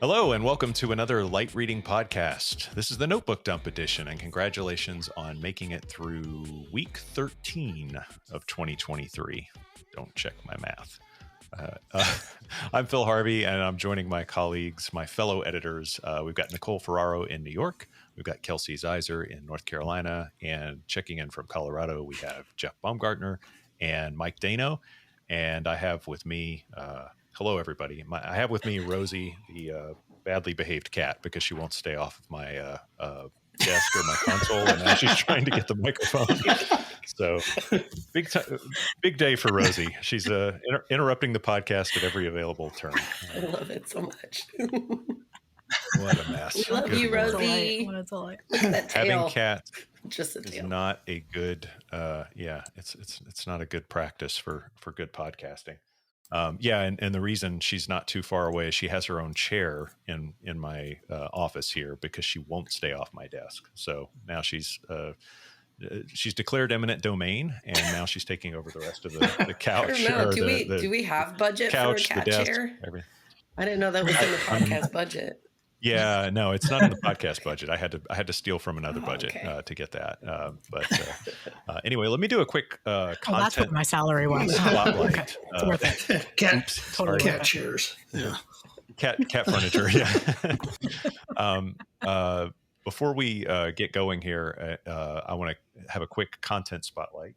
Hello, and welcome to another light reading podcast. This is the Notebook Dump edition, and congratulations on making it through week 13 of 2023. Don't check my math. I'm Phil Harvey, and I'm joining my colleagues, my fellow editors. We've got Nicole Ferraro in New York. We've got Kelsey Zeiser in North Carolina. And checking in from Colorado, we have Jeff Baumgartner and Mike Dano. And I have with me, hello, everybody. I have with me Rosie, the badly behaved cat, because she won't stay off of my desk or my console, and now she's trying to get the microphone. So big day for Rosie. She's interrupting the podcast at every available turn. I love it so much. What a mess. We love you, Rosie. What a delight. Having cats just a is tail. not a good it's not a good practice for good podcasting. And the reason she's not too far away is she has her own chair in my office here because she won't stay off my desk. So now she's declared eminent domain, and now she's taking over the rest of the couch. I don't know. Do we have budget couch, for a cat the desk, chair? everything. I didn't know that was in the podcast budget. Yeah, no, it's not in the podcast budget. I had to steal from another budget okay. to get that. Anyway, let me do a quick content. That's what my salary was. Spotlight. Okay. It's worth it. Cat chairs. Yeah. Cat furniture. Yeah. Before we get going here, I want to have a quick content spotlight.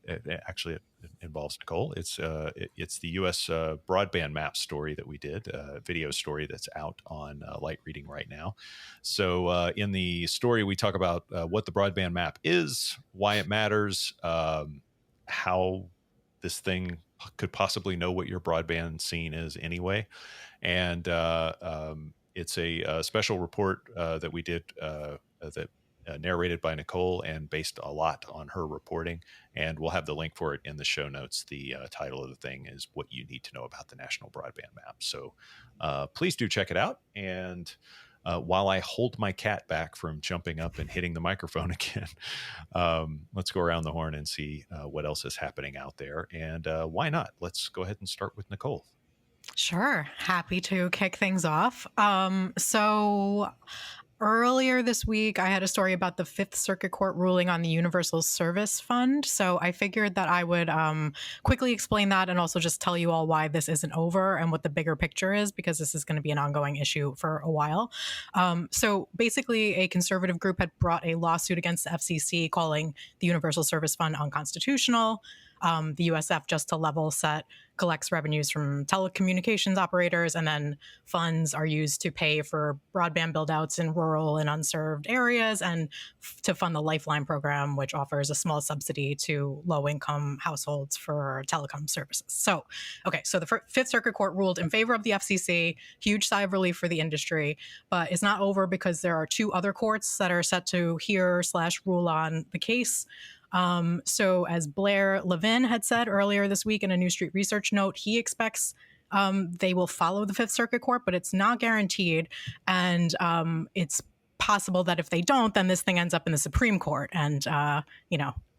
It involves Nicole. It's the U.S. broadband map story that we did, video story that's out on Light Reading right now. So in the story, we talk about what the broadband map is, why it matters, how this thing could possibly know what your broadband scene is anyway, and it's a special report that we did that narrated by Nicole and based a lot on her reporting. And we'll have the link for it in the show notes. The title of the thing is What You Need to Know About the National Broadband Map. So please do check it out. And while I hold my cat back from jumping up and hitting the microphone again, let's go around the horn and see what else is happening out there. And why not? Let's go ahead and start with Nicole. Sure. Happy to kick things off. So earlier this week, I had a story about the Fifth Circuit Court ruling on the Universal Service Fund. So I figured that I would quickly explain that and also just tell you all why this isn't over and what the bigger picture is, because this is going to be an ongoing issue for a while. So basically, a conservative group had brought a lawsuit against the FCC calling the Universal Service Fund unconstitutional. The USF, just to level set, collects revenues from telecommunications operators, and then funds are used to pay for broadband buildouts in rural and unserved areas and to fund the Lifeline program, which offers a small subsidy to low-income households for telecom services. So the Fifth Circuit Court ruled in favor of the FCC, huge sigh of relief for the industry, but it's not over because there are two other courts that are set to hear/rule on the case. So as Blair Levin had said earlier this week in a New Street Research note, he expects they will follow the Fifth Circuit Court, but it's not guaranteed. And it's possible that if they don't, then this thing ends up in the Supreme Court. And,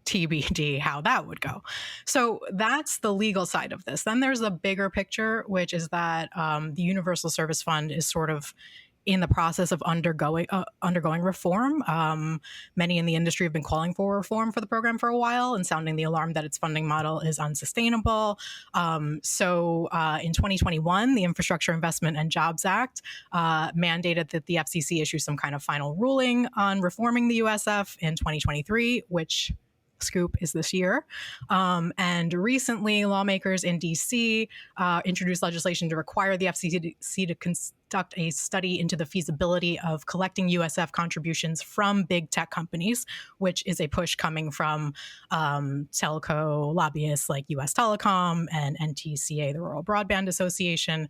TBD how that would go. So that's the legal side of this. Then there's the bigger picture, which is that the Universal Service Fund is sort of in the process of undergoing reform. Many in the industry have been calling for reform for the program for a while and sounding the alarm that its funding model is unsustainable. So in 2021, the Infrastructure Investment and Jobs Act mandated that the FCC issue some kind of final ruling on reforming the USF in 2023, which scoop is this year. And recently, lawmakers in D.C. Introduced legislation to require the FCC to conduct a study into the feasibility of collecting USF contributions from big tech companies, which is a push coming from telco lobbyists like US Telecom and NTCA, the Rural Broadband Association.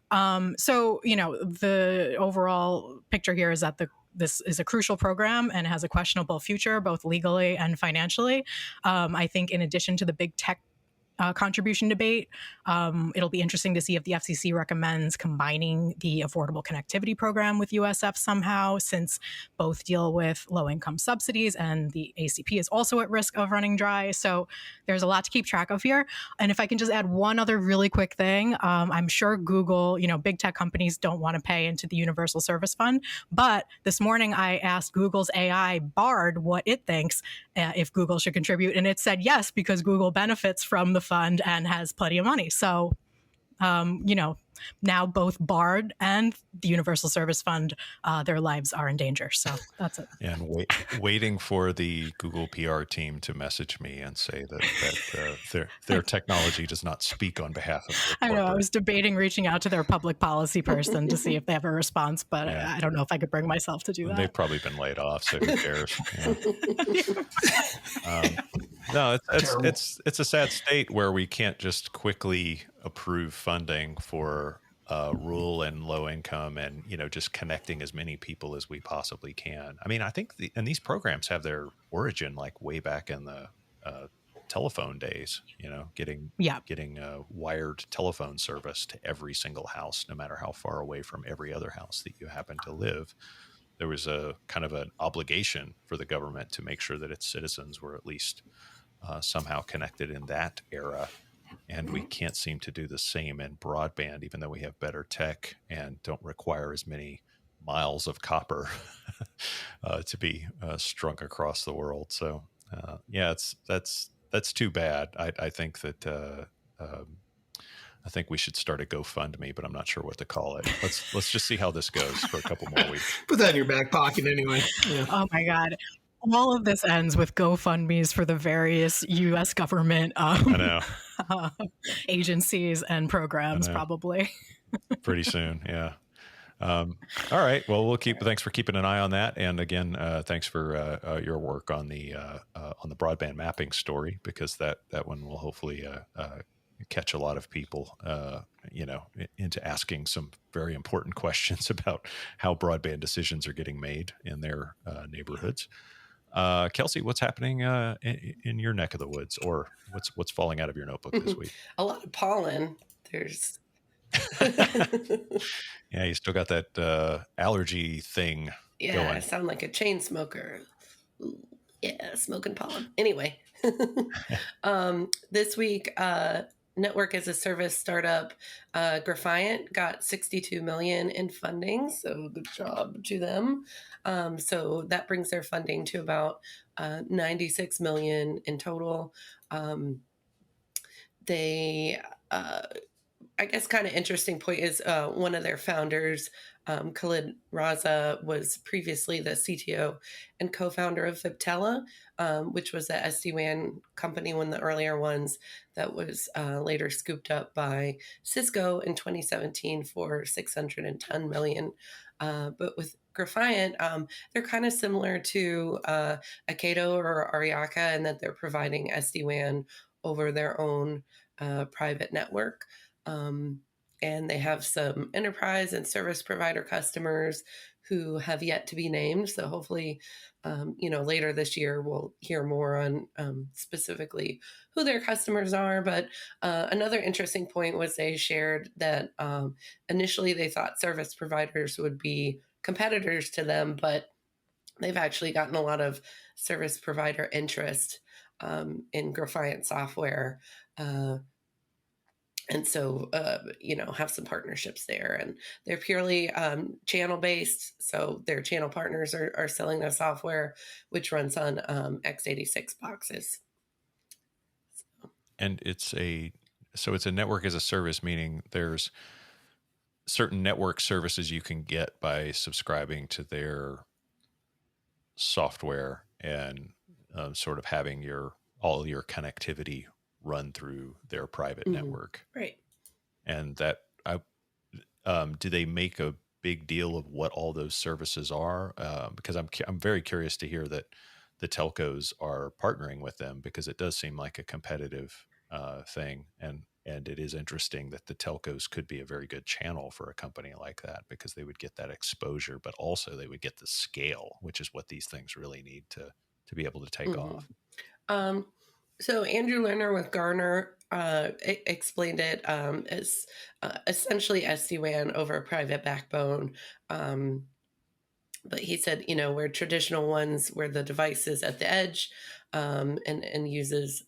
The overall picture here is that this is a crucial program and has a questionable future, both legally and financially. I think in addition to the big tech contribution debate. It'll be interesting to see if the FCC recommends combining the Affordable Connectivity Program with USF somehow, since both deal with low-income subsidies and the ACP is also at risk of running dry. So there's a lot to keep track of here. And if I can just add one other really quick thing, I'm sure Google, big tech companies don't want to pay into the Universal Service Fund. But this morning I asked Google's AI Bard what it thinks if Google should contribute. And it said yes, because Google benefits from the fund and has plenty of money. So, now both Bard and the Universal Service Fund, their lives are in danger. So that's it. And waiting for the Google PR team to message me and say that their technology does not speak on behalf of their I know. I was debating reaching out to their public policy person to see if they have a response, but yeah. I don't know if I could bring myself to do that. They've probably been laid off, so who cares? No, it's a sad state where we can't just quickly approve funding for rural and low income, and just connecting as many people as we possibly can. I mean, I think and these programs have their origin like way back in the telephone days. Getting wired telephone service to every single house, no matter how far away from every other house that you happen to live. There was a kind of an obligation for the government to make sure that its citizens were at least somehow connected in that era. And we can't seem to do the same in broadband, even though we have better tech and don't require as many miles of copper to be strung across the world. So, that's too bad. I think that I think we should start a GoFundMe, but I'm not sure what to call it. Let's just see how this goes for a couple more weeks. Put that in your back pocket anyway. Yeah. Oh my God. All of this ends with GoFundMes for the various U.S. government agencies and programs, probably. Pretty soon, yeah. All right. Well, thanks for keeping an eye on that, and again, thanks for your work on the broadband mapping story, because that one will hopefully catch a lot of people, into asking some very important questions about how broadband decisions are getting made in their neighborhoods. Kelsey, what's happening in your neck of the woods, or what's falling out of your notebook this week? A lot of pollen. There's yeah, you still got that allergy thing going. I sound like a chain smoker. Ooh, yeah, smoking pollen. Anyway, this week, network as a service startup Graphiant got $62 million in funding, so good job to them. So that brings their funding to about $96 million in total. They I guess kind of interesting point is one of their founders, Khalid Raza, was previously the CTO and co-founder of Viptela, which was the SD-WAN company, one of the earlier ones that was later scooped up by Cisco in 2017 for $610 million. But with Graphiant, they're kind of similar to Akedo or Ariaka in that they're providing SD-WAN over their own private network. And they have some enterprise and service provider customers who have yet to be named. So hopefully, later this year, we'll hear more on specifically who their customers are. But another interesting point was they shared that initially they thought service providers would be competitors to them, but they've actually gotten a lot of service provider interest in Graphiant software. And so, have some partnerships there. And they're purely channel-based. So their channel partners are selling their software, which runs on x86 boxes. And it's a network as a service, meaning there's certain network services you can get by subscribing to their software and sort of having all your connectivity run through their private network. Right. And that do they make a big deal of what all those services are? Because I'm very curious to hear that the telcos are partnering with them, because it does seem like a competitive thing, and it is interesting that the telcos could be a very good channel for a company like that, because they would get that exposure, but also they would get the scale, which is what these things really need to be able to take off. So Andrew Lerner with Gartner explained it as essentially SD-WAN over a private backbone. But he said, where traditional ones, where the device is at the edge, and uses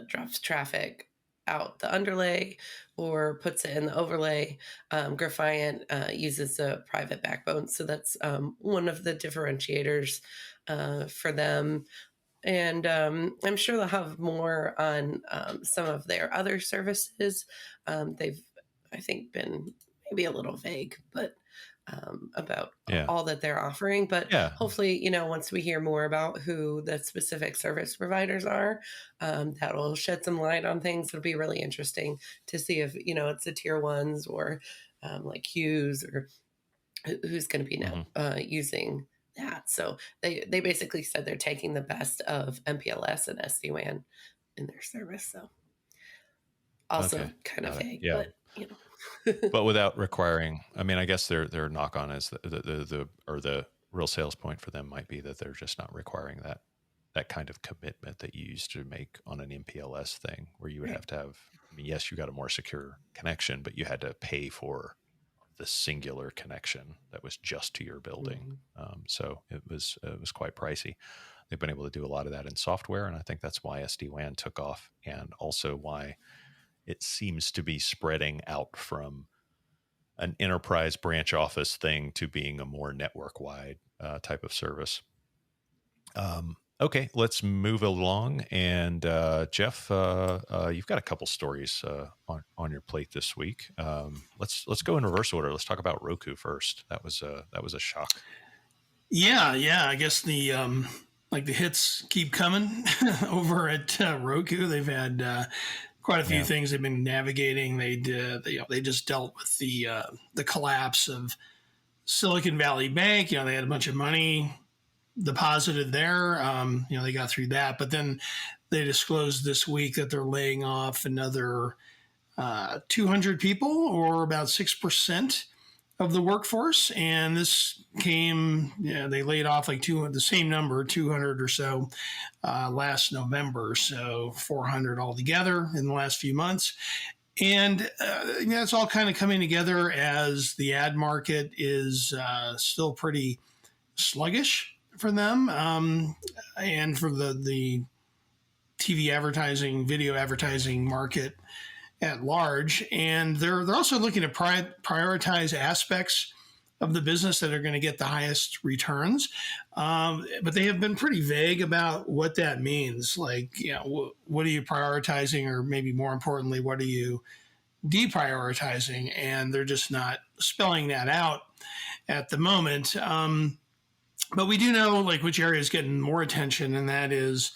drops traffic out the underlay or puts it in the overlay. Graphiant uses a private backbone, so that's one of the differentiators for them. And I'm sure they'll have more on some of their other services. They've, I think, been maybe a little vague, but about Yeah. all that they're offering. But Yeah. hopefully, once we hear more about who the specific service providers are, that will shed some light on things. It'll be really interesting to see if, it's the tier ones or like Hughes or who's going to be now using that. So they basically said they're taking the best of MPLS and SD-WAN in their service. So also kind of vague, but but without requiring, I mean, I guess their knock on is the real sales point for them might be that they're just not requiring that kind of commitment that you used to make on an MPLS thing, where you would have to have, I mean, yes, you got a more secure connection, but you had to pay for the singular connection that was just to your building. So it was quite pricey. They've been able to do a lot of that in software, and I think that's why SD-WAN took off, and also why it seems to be spreading out from an enterprise branch office thing to being a more network-wide type of service. Okay, let's move along. And Jeff, you've got a couple stories on your plate this week. Let's go in reverse order. Let's talk about Roku first. That was a shock. Yeah. I guess the the hits keep coming over at Roku. They've had quite a few things they've been navigating. They just dealt with the collapse of Silicon Valley Bank. They had a bunch of money deposited there. They got through that, but then they disclosed this week that they're laying off another 200 people, or about 6% of the workforce. And this came, they laid off the same number, 200 or so, last November. So 400 altogether in the last few months. And it's all kind of coming together as the ad market is still pretty sluggish for them, and for the TV advertising, video advertising market at large. And they're also looking to prioritize aspects of the business that are going to get the highest returns. But they have been pretty vague about what that means. What are you prioritizing? Or maybe more importantly, what are you deprioritizing? And they're just not spelling that out at the moment. But we do know which area is getting more attention, and that is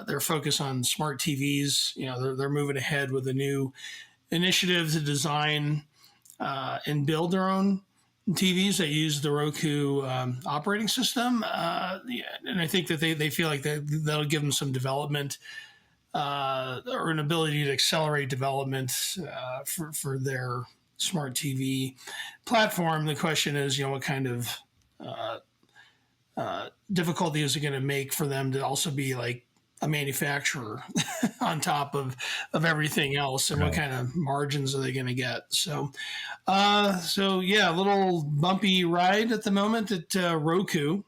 their focus on smart TVs. They're moving ahead with a new initiative to design and build their own TVs that use the Roku operating system. And I think that they feel like that'll give them some development or an ability to accelerate development for their smart TV platform. The question is, what kind of difficulty is it going to make for them to also be a manufacturer on top of everything else, and what kind of margins are they going to get? So yeah, a little bumpy ride at the moment at Roku.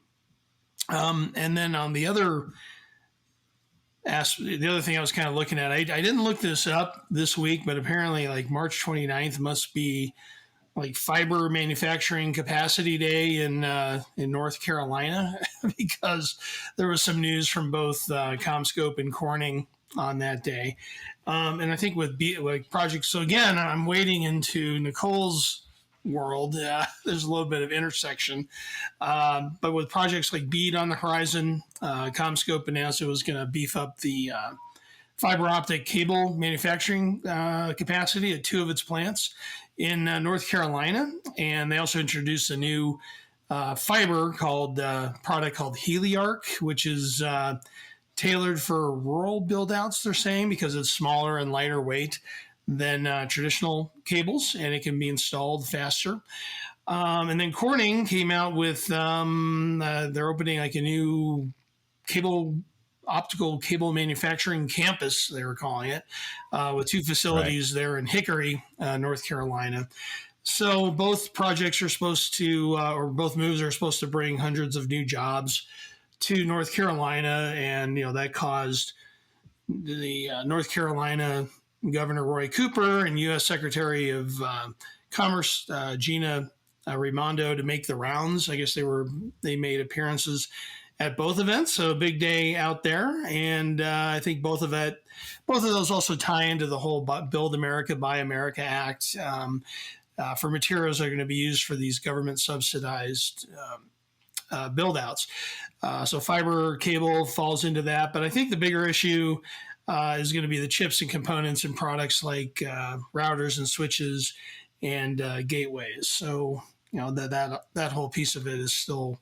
And then on the other thing I was kind of looking at, I didn't look this up this week, but apparently March 29th must be fiber manufacturing capacity day in North Carolina, because there was some news from both CommScope and Corning on that day. And I think with projects, so again, I'm wading into Nicole's world. There's a little bit of intersection, but with projects like BEAD on the horizon, CommScope announced it was going to beef up the fiber optic cable manufacturing capacity at 2 of its plants in North Carolina. And they also introduced a new fiber product called Heliarc, which is tailored for rural build-outs, they're saying, because it's smaller and lighter weight than traditional cables, and it can be installed faster. And then Corning came out with they're opening a new cable optical cable manufacturing campus, they were calling it, with 2 facilities there in Hickory, North Carolina. So both projects are supposed to, or both moves are supposed to bring hundreds of new jobs to North Carolina, and that caused the North Carolina Governor Roy Cooper and U.S. Secretary of Commerce Gina Raimondo to make the rounds. I guess they made appearances at both events, so a big day out there. And I think both of those also tie into the whole Build America, Buy America Act for materials that are going to be used for these government subsidized build outs. So fiber cable falls into that. But I think the bigger issue is going to be the chips and components and products like routers and switches and gateways. So, that whole piece of it is still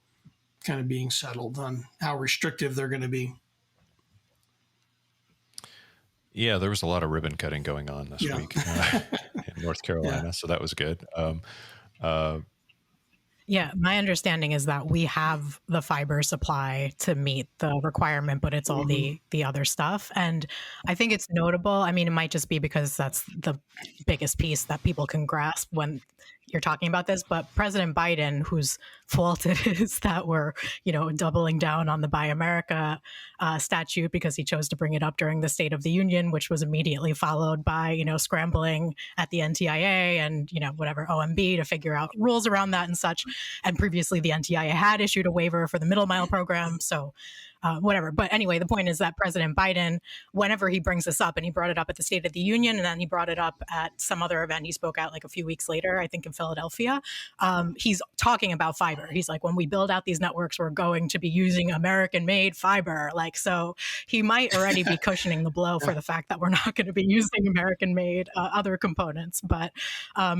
kind of being settled on how restrictive they're going to be. Yeah, there was a lot of ribbon cutting going on this week in North Carolina, so that was good. Yeah, my understanding is that we have the fiber supply to meet the requirement, but it's all the other stuff. And I think it's notable. I mean, it might just be because that's the biggest piece that people can grasp when you're talking about this, but President Biden, whose fault it is that we're, doubling down on the Buy America statute because he chose to bring it up during the State of the Union, which was immediately followed by, scrambling at the NTIA and, whatever OMB to figure out rules around that and such. And previously the NTIA had issued a waiver for the middle mile program. So whatever. But anyway, the point is that President Biden, whenever he brings this up, and he brought it up at the State of the Union, and then he brought it up at some other event he spoke at like a few weeks later, I think in Philadelphia, he's talking about fiber. He's like, when we build out these networks, we're going to be using American-made fiber. Like, so he might already be cushioning the blow for the fact that we're not going to be using American-made other components. But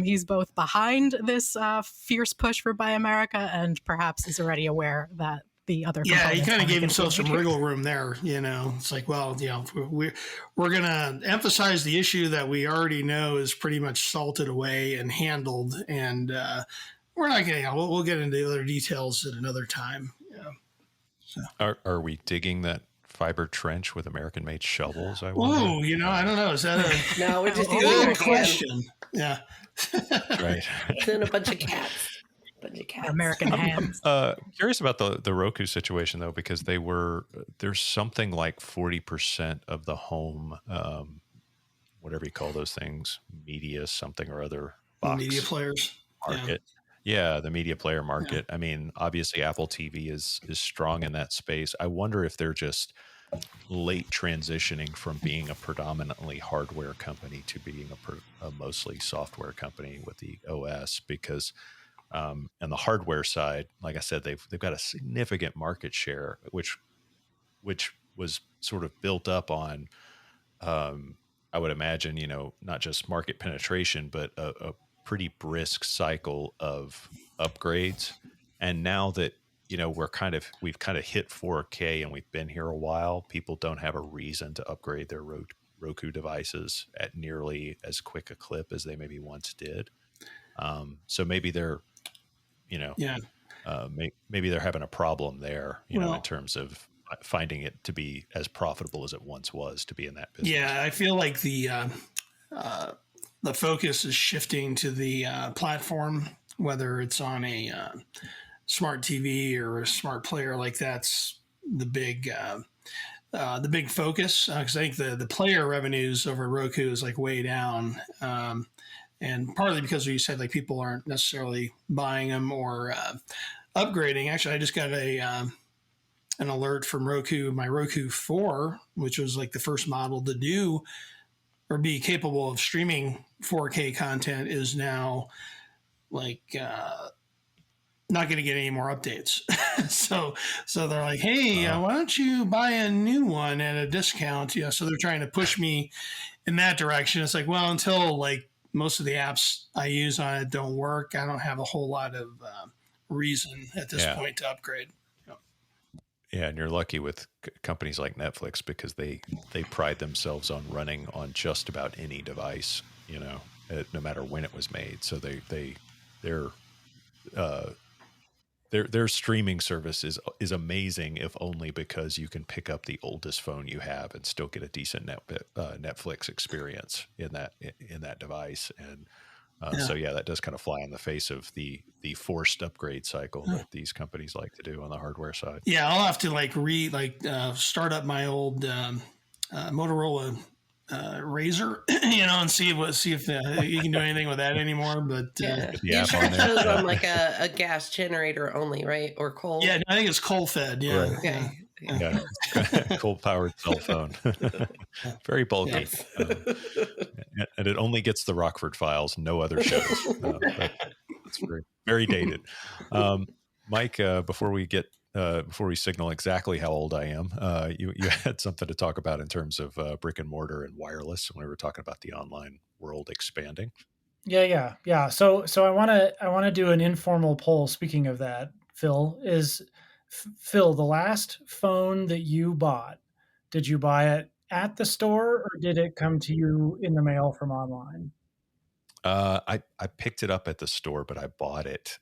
he's both behind this fierce push for Buy America and perhaps is already aware that the other he kind of gave himself some wriggle room there. It's like, well, we're going to emphasize the issue that we already know is pretty much salted away and handled, and we're not going to. We'll get into the other details at another time. So. Are we digging that fiber trench with American-made shovels? I don't know. Is that a no? We're just using a question. Yeah, right. It's in a bunch of cats. American hands. Curious about the Roku situation though, because there's something like 40% of the home, whatever you call those things, media something or other box media players market. Yeah, the media player market. Yeah. I mean, obviously Apple TV is strong in that space. I wonder if they're just late transitioning from being a predominantly hardware company to being a mostly software company with the OS, because on the hardware side, like I said, they've got a significant market share, which was sort of built up on, I would imagine, not just market penetration, but a pretty brisk cycle of upgrades. And now that we've kind of hit 4K and we've been here a while, people don't have a reason to upgrade their Roku devices at nearly as quick a clip as they maybe once did. So maybe they're maybe they're having a problem there, in terms of finding it to be as profitable as it once was to be in that business. Yeah, I feel like the focus is shifting to the platform, whether it's on a smart TV or a smart player. Like that's the big focus, because I think the player revenues over Roku is like way down. And partly because you said like people aren't necessarily buying them or upgrading. Actually, I just got an alert from Roku, my Roku 4, which was like the first model to do or be capable of streaming 4K content, is now like not going to get any more updates. so they're like, hey, why don't you buy a new one at a discount? So they're trying to push me in that direction. It's like, well, until like most of the apps I use on it don't work, I don't have a whole lot of reason at this point to upgrade. Yeah, and you're lucky with companies like Netflix, because they pride themselves on running on just about any device, no matter when it was made. So they're their streaming service is amazing, if only because you can pick up the oldest phone you have and still get a decent Netflix experience in that device. And so yeah, that does kind of fly in the face of the forced upgrade cycle that these companies like to do on the hardware side. Yeah, I'll have to start up my old Motorola Razor, and see if you can do anything with that anymore. But Yeah. the You app should on there. those on like a gas generator only, right? Or coal? yeah, I think it's coal fed. Yeah, Right. Okay. Yeah, coal powered cell phone, very bulky, Yes. and it only gets the Rockford Files, no other shows. That's very dated. Mike, before we signal exactly how old I am, you had something to talk about in terms of brick and mortar and wireless when we were talking about the online world expanding. Yeah. So I want to do an informal poll. Speaking of that, Phil, the last phone that you bought, did you buy it at the store or did it come to you in the mail from online? I picked it up at the store, but I bought it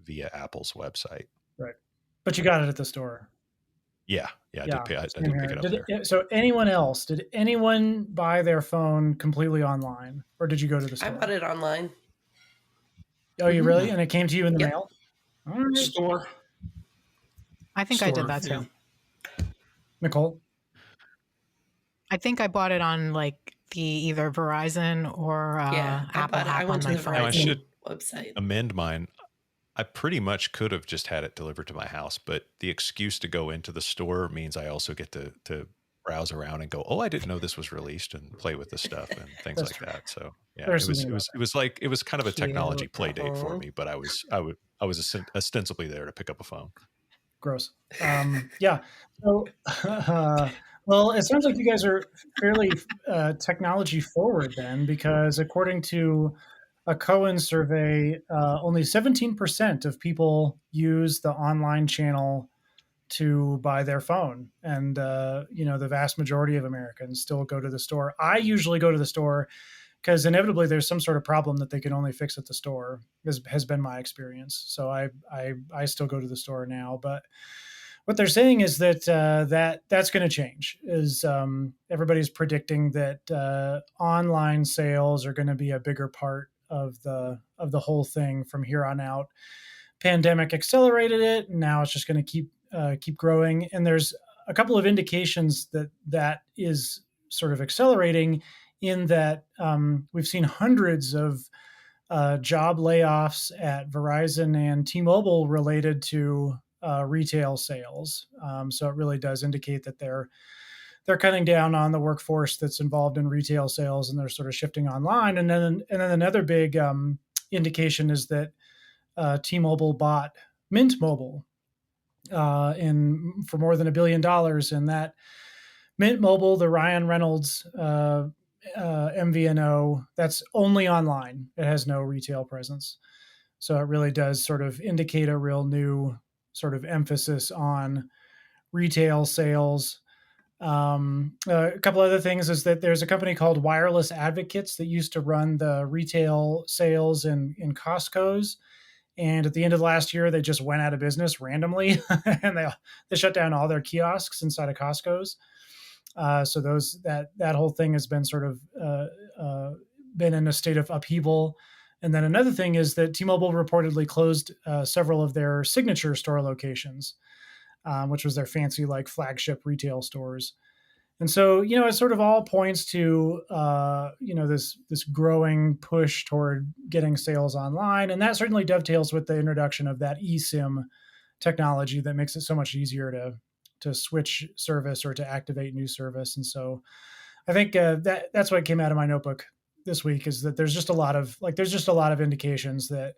via Apple's website. Right. But you got it at the store. Yeah, I did pick it up there. So did anyone buy their phone completely online or did you go to the store? I bought it online. Oh, you really? And it came to you in the mail? All right. Store. I think I did that too. Yeah. Nicole? I think I bought it on like the either Verizon or Apple app I went on to my the phone. Now, I should website. amend mine. I pretty much could have just had it delivered to my house, but the excuse to go into the store means I also get to browse around and go, oh, I didn't know this was released, and play with the stuff and things like that. So yeah, it was kind of a technology play date for me, but I was ostensibly there to pick up a phone. Gross. Yeah. So, well, it sounds like you guys are fairly technology forward then, because according to a Cohen survey, only 17% of people use the online channel to buy their phone. And, the vast majority of Americans still go to the store. I usually go to the store because inevitably there's some sort of problem that they can only fix at the store, has been my experience. So I still go to the store now. But what they're saying is that that's going to change. Everybody's predicting that online sales are going to be a bigger part of the whole thing from here on out. Pandemic accelerated it, and now it's just going to keep growing. And there's a couple of indications that is sort of accelerating, in that we've seen hundreds of job layoffs at Verizon and T-Mobile related to retail sales. So it really does indicate that they're cutting down on the workforce that's involved in retail sales, and they're sort of shifting online. And then another big indication is that T-Mobile bought Mint Mobile for more than $1 billion, and that Mint Mobile, the Ryan Reynolds MVNO, that's only online. It has no retail presence. So it really does sort of indicate a real new sort of emphasis on retail sales. A couple other things is that there's a company called Wireless Advocates that used to run the retail sales in Costco's. And at the end of last year, they just went out of business randomly, and they shut down all their kiosks inside of Costco's. So that whole thing has been sort of been in a state of upheaval. And then another thing is that T-Mobile reportedly closed several of their signature store locations, which was their fancy like flagship retail stores. And so, it sort of all points to, this growing push toward getting sales online. And that certainly dovetails with the introduction of that eSIM technology that makes it so much easier to switch service or to activate new service. And so I think that's what came out of my notebook this week, is that there's just a lot of indications that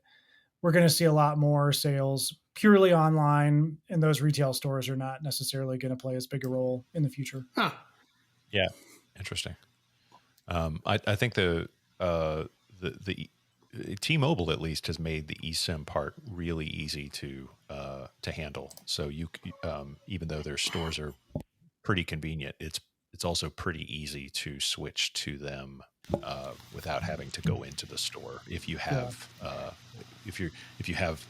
we're going to see a lot more sales purely online, and those retail stores are not necessarily going to play as big a role in the future. Huh. Yeah, interesting. I think the T-Mobile at least has made the eSIM part really easy to handle. So you even though their stores are pretty convenient, it's also pretty easy to switch to them without having to go into the store. If you have if you have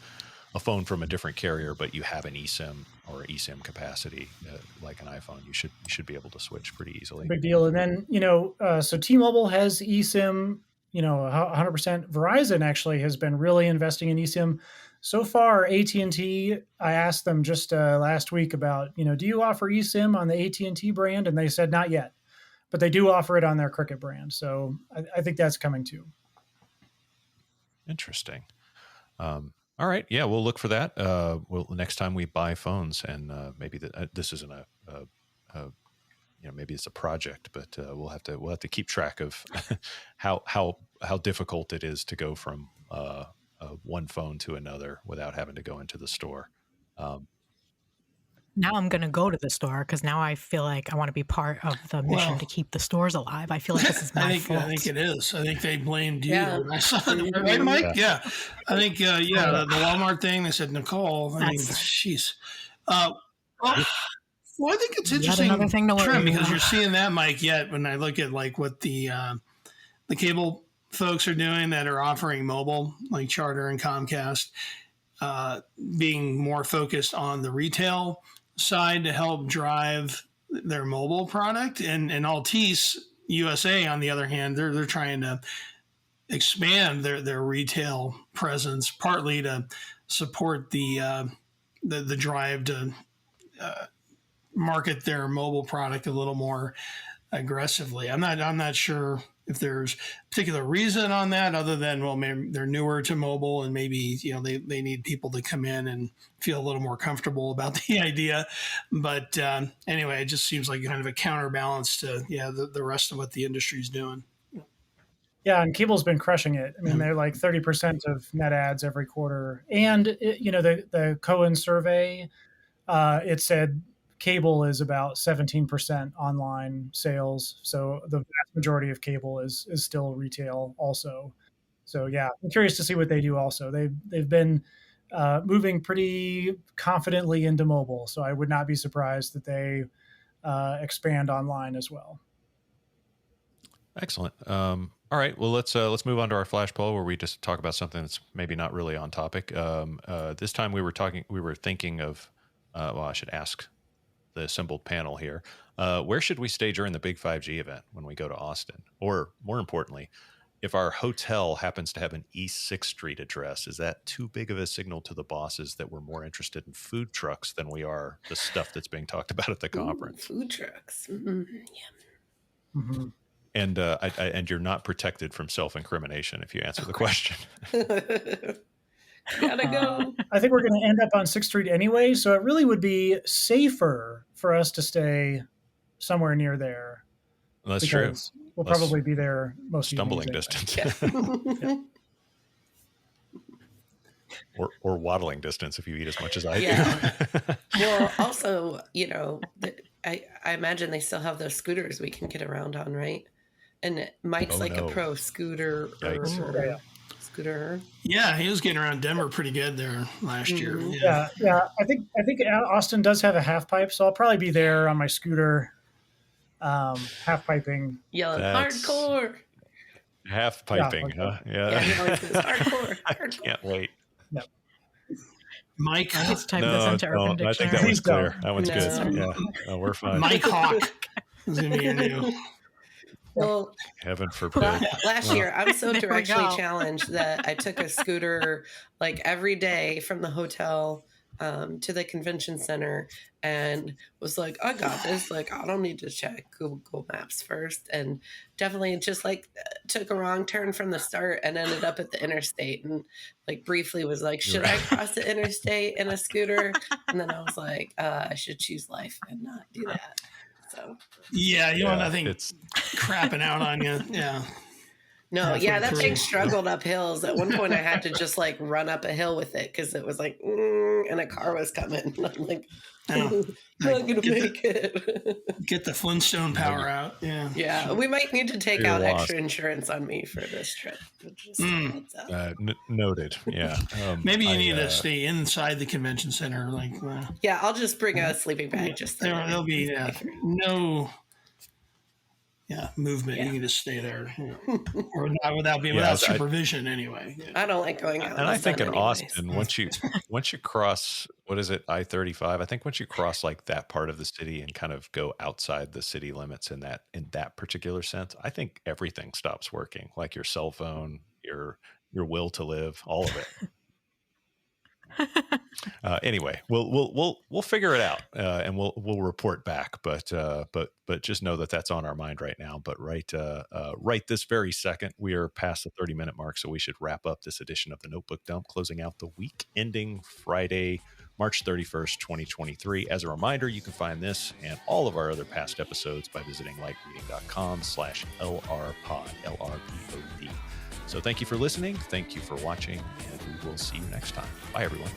a phone from a different carrier, but you have an eSIM or eSIM capacity like an iPhone, you should be able to switch pretty easily. Big deal. And then, so T-Mobile has eSIM, 100%. Verizon actually has been really investing in eSIM. So far, AT&T, I asked them just last week about, do you offer eSIM on the AT&T brand? And they said not yet, but they do offer it on their Cricket brand. So I think that's coming too. Interesting. All right. Yeah, we'll look for that. Next time we buy phones, and maybe this isn't maybe it's a project, but we'll have to keep track of how difficult it is to go from one phone to another without having to go into the store. Now I'm going to go to the store because now I feel like I want to be part of the mission to keep the stores alive. I feel like this is my fault. I think it is. I think they blamed you. Yeah. Right, Mike? Yeah. I think, the Walmart thing, they said, Nicole, I mean, jeez. Well, I think it's interesting, another thing to worry Trim, because about. you're seeing that, Mike, yet when I look at like what the cable folks are doing that are offering mobile, like Charter and Comcast, being more focused on the retail side to help drive their mobile product, and Altice USA, on the other hand, they're trying to expand their retail presence, partly to support the drive to market their mobile product a little more aggressively. I'm not sure if there's a particular reason on that, other than, well, maybe they're newer to mobile and maybe, they need people to come in and feel a little more comfortable about the idea. But anyway, it just seems like kind of a counterbalance to, the rest of what the industry is doing. Yeah, and cable's been crushing it. I mean, they're like 30% of net adds every quarter. And, the Cohen survey, it said cable is about 17% online sales. So the vast majority of cable is still retail also. So yeah, I'm curious to see what they do also. They've been moving pretty confidently into mobile. So I would not be surprised that they expand online as well. Excellent. All right. Well, let's move on to our flash poll, where we just talk about something that's maybe not really on topic. This time we were thinking of, I should ask the assembled panel here, where should we stay during the big 5G event when we go to Austin? Or more importantly, if our hotel happens to have an East 6th Street address, is that too big of a signal to the bosses that we're more interested in food trucks than we are the stuff that's being talked about at the conference? Food trucks. Mm-hmm. Yeah. Mm-hmm. And you're not protected from self-incrimination if you answer the question. Gotta go. I think we're going to end up on 6th Street anyway, so it really would be safer for us to stay somewhere near there. That's true. We'll probably be there most stumbling anyway. distance. Yeah. or waddling distance if you eat as much as I do. Well, also, I imagine they still have those scooters we can get around on, right? And Mike's a pro scooter. Scooter. Yeah, he was getting around Denver pretty good there last year. Yeah. I think Austin does have a half pipe, so I'll probably be there on my scooter, half piping. Yelling hardcore. Half piping, huh? Yeah, he always says hardcore. I can't wait. Yep. Mike, let's type this into Urban Dictionary. I think that one's clear. That one's good. Yeah, no, we're fine. Mike Hawk is going to be your new. Well, heaven forbid. Last year, I'm so directionally challenged that I took a scooter like every day from the hotel to the convention center and was like, I got this. Like, I don't need to check Google Maps first. And definitely just like took a wrong turn from the start and ended up at the interstate and like briefly was like, should I cross the interstate in a scooter? And then I was like, I should choose life and not do that. So yeah, you want nothing crapping out on you. Yeah. No, that thing struggled up hills. At one point, I had to just like run up a hill with it because it was like, and a car was coming. And I'm like, I'm not gonna make it. Get the Flintstone power out. Yeah. Yeah, we might need to take out extra insurance on me for this trip. Just noted. Yeah. Maybe you need to stay inside the convention center. Like, yeah, I'll just bring a sleeping bag. Just there'll be no movement. Yeah. You can just stay there, or not without Yeah, supervision anyway. I don't like going out. And I think in anyways. Austin, once you cross, what is it, I-35, I think once you cross like that part of the city and kind of go outside the city limits in that particular sense, I think everything stops working, like your cell phone, your will to live, all of it. Anyway, we'll figure it out, and we'll report back. But just know that that's on our mind right now. But right this very second, we are past the 30-minute mark, so we should wrap up this edition of the Notebook Dump, closing out the week ending Friday, March 31st, 2023. As a reminder, you can find this and all of our other past episodes by visiting lightreading.com/LRPod, LRPOD. So thank you for listening. Thank you for watching, and we will see you next time. Bye, everyone.